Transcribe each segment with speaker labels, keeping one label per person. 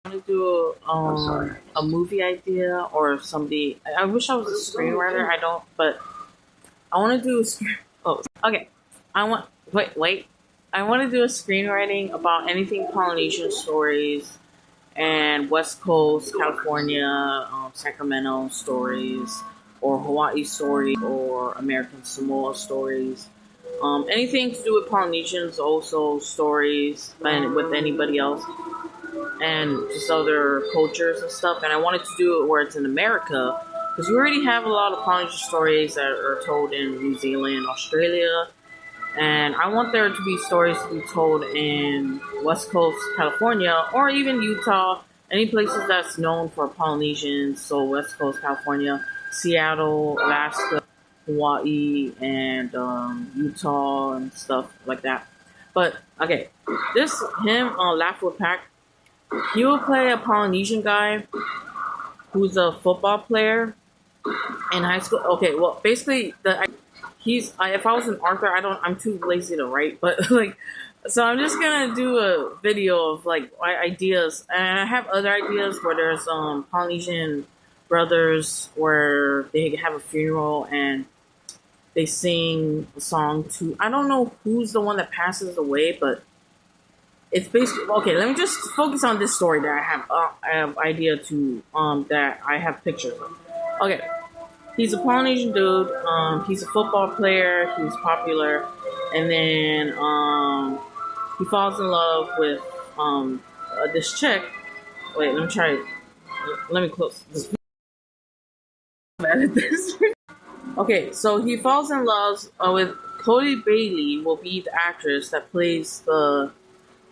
Speaker 1: I want to do a movie idea or somebody. I wish I was a screenwriter. I don't, but I want to do a screen. Oh, okay. I want wait. I want to do a screenwriting about anything Polynesian stories and West Coast, California, Sacramento stories, or Hawaii stories, or American Samoa stories. Anything to do with Polynesians, also stories, and with anybody else, and just other cultures and stuff. And I wanted to do it where it's in America, because we already have a lot of Polynesian stories that are told in New Zealand, Australia, and I want there to be stories to be told in West Coast, California, or even Utah, any places that's known for Polynesians. So West Coast, California, Seattle, Alaska, Hawaii, and Utah and stuff like that. But okay, this him Laugh with Pack. He will play a Polynesian guy who's a football player in high school. Okay, well, basically, if I was an author, I'm too lazy to write, but like, so I'm just gonna do a video of like ideas, and I have other ideas where there's Polynesian brothers where they have a funeral and they sing a song to, I don't know who's the one that passes away, but it's basically okay. Let me just focus on this story that I have idea to that I have pictures of. Okay, he's a Polynesian dude. He's a football player. He's popular, and then he falls in love with this chick. Wait, let me try. Let me close this. Okay, so he falls in love with Chloe Bailey. Will be the actress that plays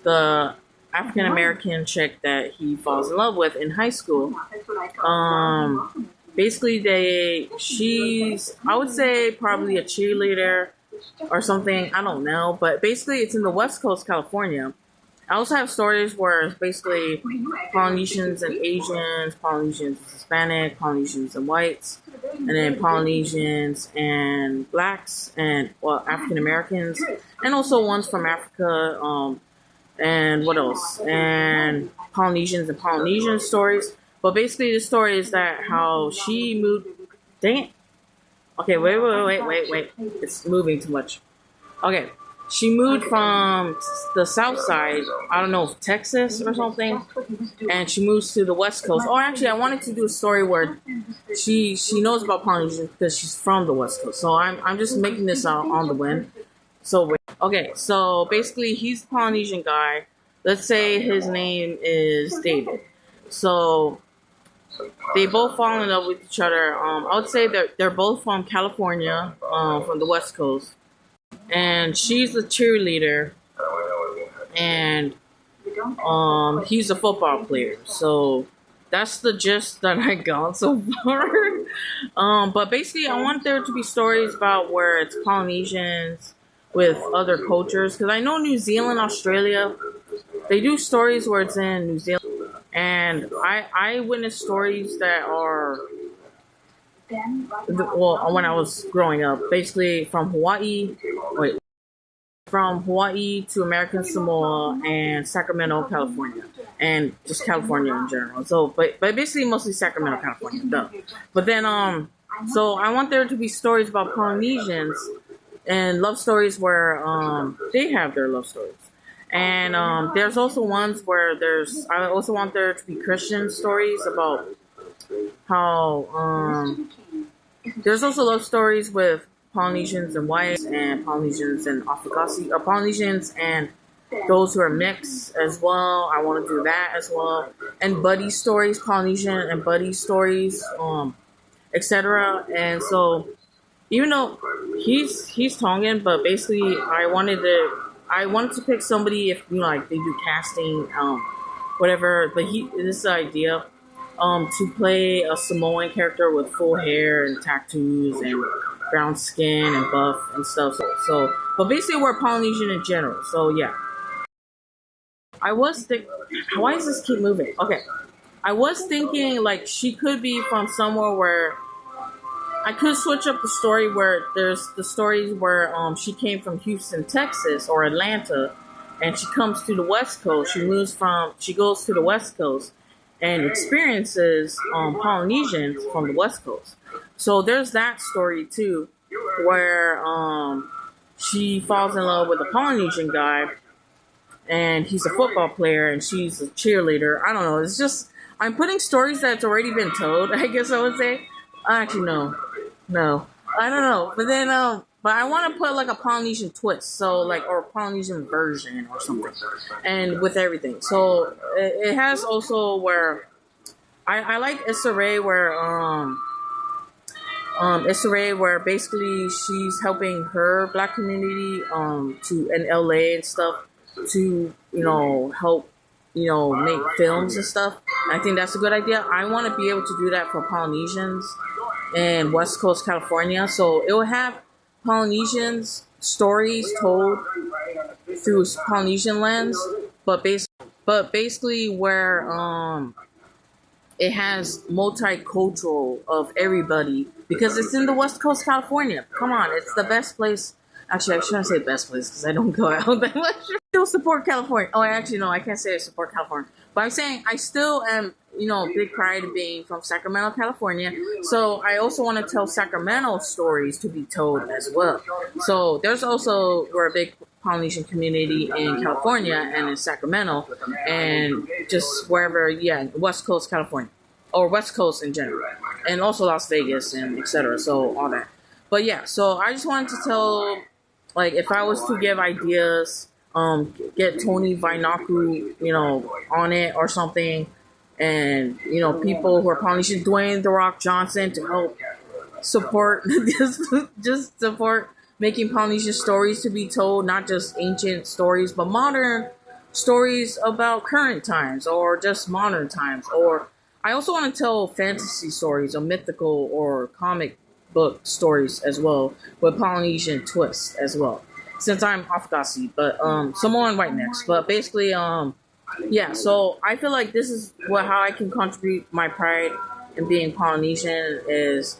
Speaker 1: the African American chick that he falls in love with in high school. Basically, she's, I would say, probably a cheerleader or something. I don't know, but basically, it's in the West Coast, California. I also have stories where it's basically Polynesians and Asians, Polynesians and Hispanic, Polynesians and whites, and then Polynesians and blacks and, well, African Americans, and also ones from Africa. And what else? And Polynesians and Polynesian stories. But basically, the story is that how she moved. Dang it. Okay, wait. It's moving too much. Okay, she moved from the south side, I don't know, Texas or something, and she moves to the West Coast. Or actually, I wanted to do a story where she knows about Polynesians because she's from the West Coast. So I'm just making this out on the whim. So okay, so basically he's a Polynesian guy. Let's say his name is David. So they both fall in love with each other. I would say they're both from California, from the West Coast, and she's a cheerleader, and he's a football player. So that's the gist that I got so far. But basically, I want there to be stories about where it's Polynesians with other cultures, because I know New Zealand, Australia, they do stories where it's in New Zealand, and I witnessed stories that are, well, when I was growing up, basically from Hawaii to American Samoa and Sacramento, California, and just California in general. So, but basically mostly Sacramento, California. Duh. But then, so I want there to be stories about Polynesians and love stories where they have their love stories. And there's also ones where I also want there to be Christian stories about how there's also love stories with Polynesians and whites and Polynesians and Afakasi, or Polynesians and those who are mixed as well. I want to do that as well. And buddy stories, Polynesian and buddy stories, etc. And so, even though he's Tongan, but basically I wanted to pick somebody, if like they do casting, whatever. But this is the idea, to play a Samoan character with full hair and tattoos and brown skin and buff and stuff. So but basically we're Polynesian in general. So yeah, I was thinking, why does this keep moving? Okay, I was thinking like she could be from somewhere where I could switch up the story where there's the stories where she came from Houston, Texas, or Atlanta, and she comes to the West Coast. She goes to the West Coast, and experiences Polynesians from the West Coast. So there's that story too, where she falls in love with a Polynesian guy, and he's a football player, and she's a cheerleader. I don't know. It's just I'm putting stories that's already been told. I guess I would say. Actually, no, I don't know. But then, but I want to put like a Polynesian twist, so like or a Polynesian version or something, and with everything. So it has also where I like Issa Rae where basically she's helping her black community to in LA and stuff to help make films and stuff. I think that's a good idea. I want to be able to do that for Polynesians in West Coast California, so it will have Polynesians stories told through Polynesian lens, but basically where it has multicultural of everybody because it's in the West Coast California. Come on, it's the best place. Actually, I shouldn't say best place because I don't go out that much. I still support California. Oh, actually, no, I can't say I support California. But I'm saying I still am, big pride in being from Sacramento, California. So I also want to tell Sacramento stories to be told as well. So there's also, we're a big Polynesian community in California and in Sacramento and just wherever, West Coast, California. Or West Coast in general. And also Las Vegas and etc. So all that. But yeah, so I just wanted to tell, like, if I was to give ideas, get Tony Vainaku, on it or something, and people who are Polynesian, Dwayne The Rock Johnson to help support, just support making Polynesian stories to be told, not just ancient stories, but modern stories about current times or just modern times. Or I also want to tell fantasy stories or mythical or comic book stories as well with Polynesian twists as well. Since I'm Afghasi, but someone right next. But basically, so I feel like this is how I can contribute my pride in being Polynesian is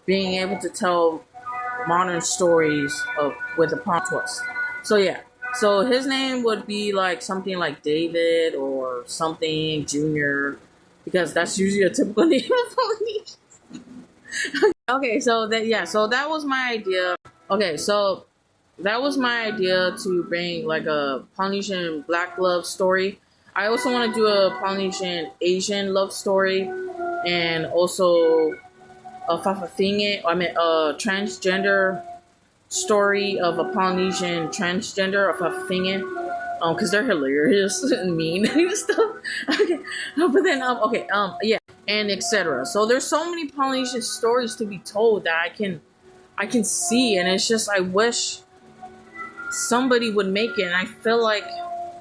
Speaker 1: being able to tell modern stories with a Polynesian twist. So yeah, so his name would be like something like David or something Junior, because that's usually a typical name of Polynesian. Okay, so that was my idea. Okay, so that was my idea to bring like a Polynesian Black love story. I also want to do a Polynesian Asian love story, and also a a transgender story of a Polynesian transgender of Fafafinge, because they're hilarious and mean and stuff. Okay, but then and etc. So there's so many Polynesian stories to be told that I can see, and it's just I wish somebody would make it. And I feel like,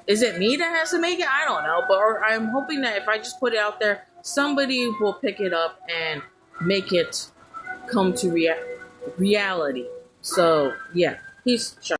Speaker 1: is it me that has to make it? I don't know, but I'm hoping that if I just put it out there, somebody will pick it up and make it come to reality. So yeah, peace.